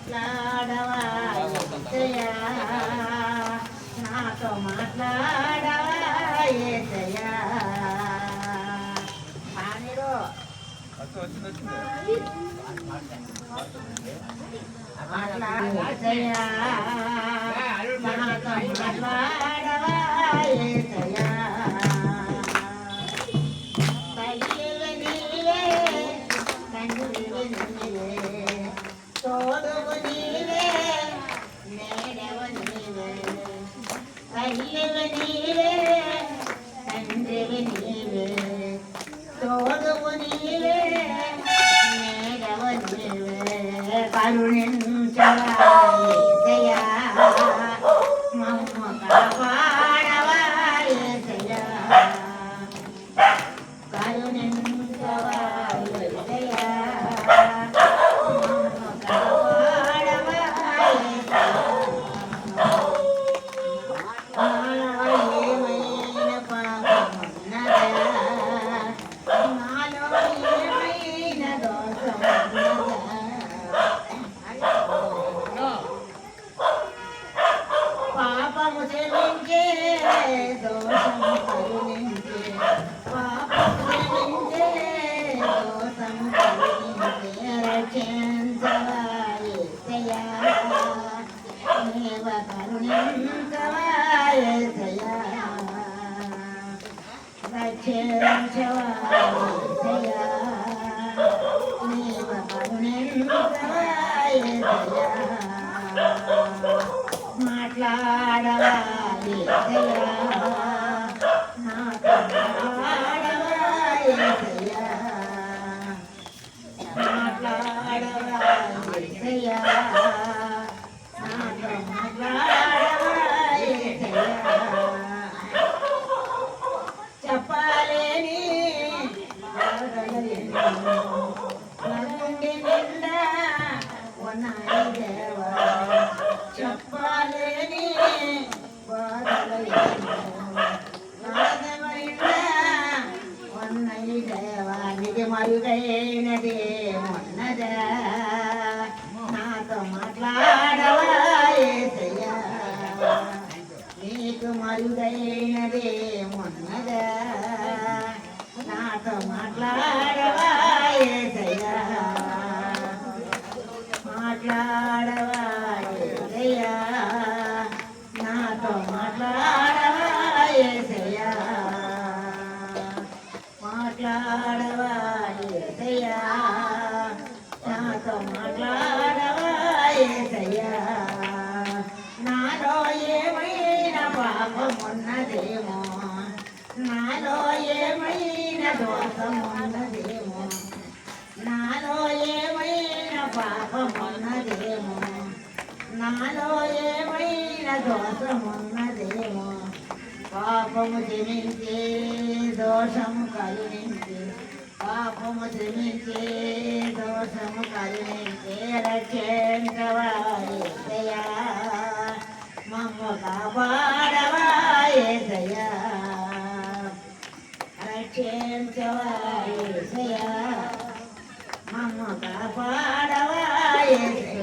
మాట్లాడవా యేసయ్యా నాతో మాట్లాడవా యేసయ్యా పానిరో మాట్లాడవా నాతో మాట్లాడవా యేసయ్యా తల్లివి నీవే తండ్రివి నీవే తోడువు నీవే నేడవు నీవే తల్లివి నీవే తండ్రివి నీవే తోడువు నీవే నేడవు నీవే కరుణించవా యేసయ్యా మమ్మ కాపాడవా యేసయ్యా కరుణించవా యేసయ్యా పాపము చెల్లించే దోషము కరుణించే పాపము చెల్లించే దోషము కరుణించే రక్షించవా యేసయ్యా నీవ కరుణించవా యేసయ్యా రక్షించవా యేసయ్యా నీవ కరుణించవా యేసయ్యా మాట్లాడవా యేసయ్యా నాతో మాట్లాడవా యేసయ్యా మాట్లాడవా యేసయ్యా నాతో మాట్లాడవా యేసయ్యా చెప్పలేని నిండా ఉన్నాయి దేవా చెప్పలేని ఉన్నాయి దేవా నిధి మరుగైనది మొన్నదా నాతో మాట్లాడవా యేసయ్యా నీకు మరుగైనది మొన్నదా నాతో మాట్లాడవా యేసయ్యా మాట్లాడవా యేసయ్యా నాతో మాట్లాడవా యేసయ్యా మాట్లాడవా యేసయ్యా నాతో మాట్లాడవా యేసయ్యా నాలో ఏమైనా పాపమున్నదేమో నాలో ఏమైనా దోషమున్నదేమో నాలో ఏమైనా పాపమున్నదేమో నాలో ఏమైనా దోషమున్నదేమో పాపము క్షమించే దోషము కరుణించే పాపము క్షమించే దోషము కరుణించే రక్షించవా యేసయ్యా మమ్మ కాపాడవా యేసయ్యా రక్షించవా యేసయ్యా మమ్మ కాపాడవా యేసయ్యా